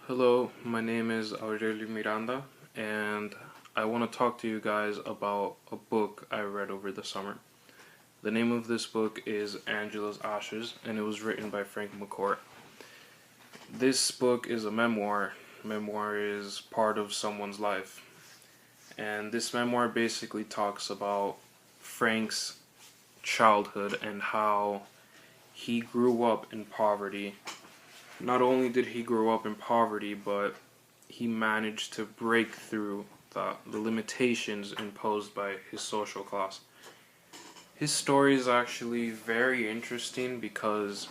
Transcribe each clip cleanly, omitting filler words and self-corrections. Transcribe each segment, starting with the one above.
Hello, my name is Aurelio Miranda, and I want to talk to you guys about a book I read over the summer. The name of this book is Angela's Ashes, and it was written by Frank McCourt. This book is a memoir. Memoir is part of someone's life, and this memoir basically talks about Frank's childhood and how he grew up in poverty. Not only did he grow up in poverty, but he managed to break through the limitations imposed by his social class. His story is actually very interesting because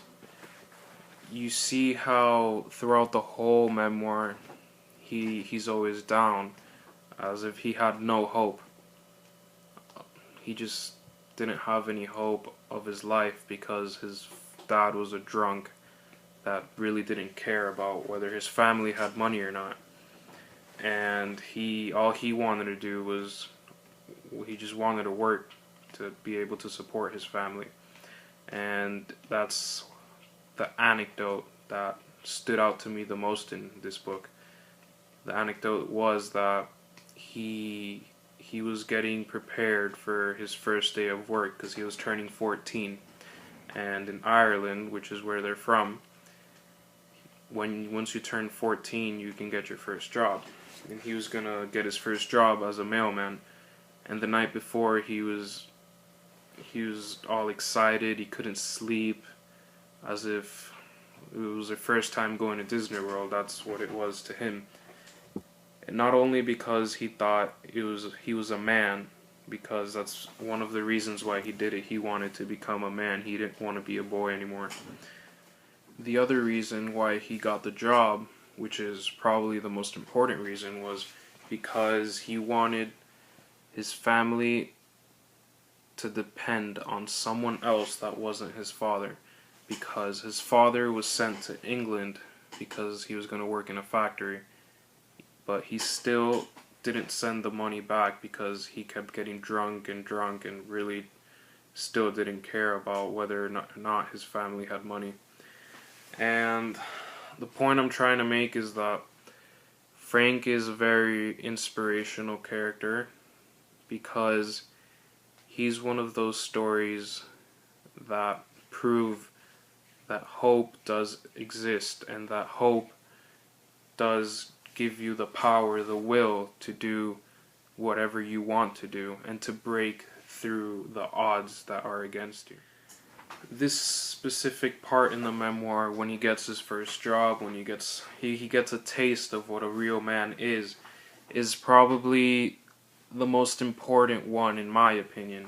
you see how throughout the whole memoir he's always down, as if he had no hope. He just didn't have any hope of his life because his dad was a drunk that really didn't care about whether his family had money or not. And all he wanted to do was he just wanted to work to be able to support his family. And that's the anecdote that stood out to me the most in this book. The anecdote was that he was getting prepared for his first day of work because he was turning 14. And in Ireland, which is where they're from, once you turn 14, you can get your first job. And he was gonna get his first job as a mailman. And the night before, he was all excited. He couldn't sleep, as if it was the first time going to Disney World. That's what it was to him. And not only because he thought he was a man, because that's one of the reasons why he did it. He wanted to become a man. He didn't want to be a boy anymore. The other reason why he got the job, which is probably the most important reason, was because he wanted his family to depend on someone else that wasn't his father. Because his father was sent to England because he was going to work in a factory. But he still didn't send the money back because he kept getting drunk and really still didn't care about whether or not his family had money. And the point I'm trying to make is that Frank is a very inspirational character because he's one of those stories that prove that hope does exist and that hope does give you the power, the will to do whatever you want to do and to break through the odds that are against you. This specific part in the memoir, when he gets his first job, when he gets a taste of what a real man is probably the most important one in my opinion,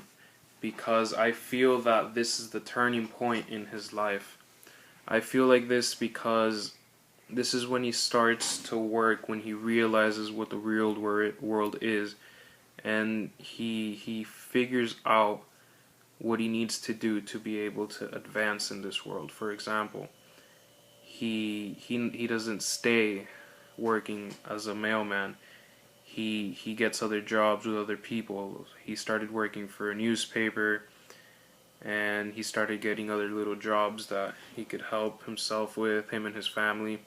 because I feel that this is the turning point in his life. I feel like this because this is when he starts to work, when he realizes what the real world is, and he figures out what he needs to do to be able to advance in this world. For example, he doesn't stay working as a mailman. He gets other jobs with other people. He started working for a newspaper, and he started getting other little jobs that he could help himself with, him and his family.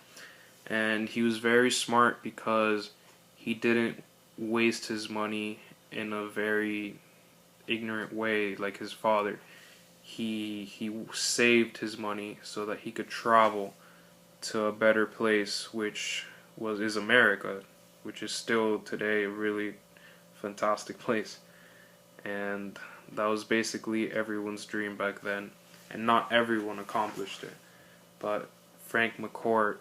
And he was very smart because he didn't waste his money in a very ignorant way like his father. He saved his money so that he could travel to a better place, which is America, which is still today a really fantastic place. And that was basically everyone's dream back then, and not everyone accomplished it, but Frank McCourt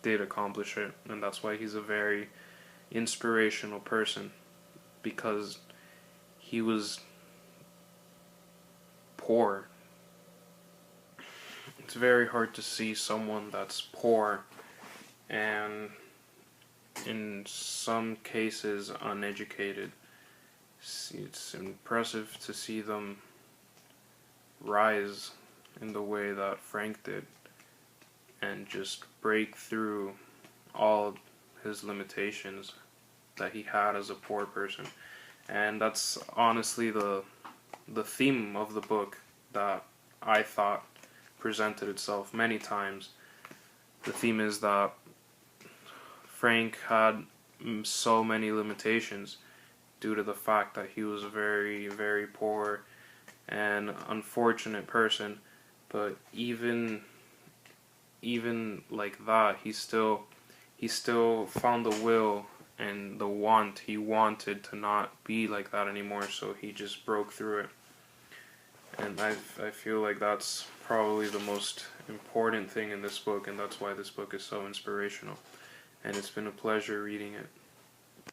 did accomplish it, and that's why he's a very inspirational person, because he was poor. It's very hard to see someone that's poor and in some cases uneducated. It's impressive to see them rise in the way that Frank did and just break through all his limitations that he had as a poor person. And that's honestly the theme of the book that I thought presented itself many times. The theme is that Frank had so many limitations due to the fact that he was a very, very poor and unfortunate person. But even like that, he still found the will and the want. He wanted to not be like that anymore, so he just broke through it. And I feel like that's probably the most important thing in this book, and that's why this book is so inspirational. And it's been a pleasure reading it.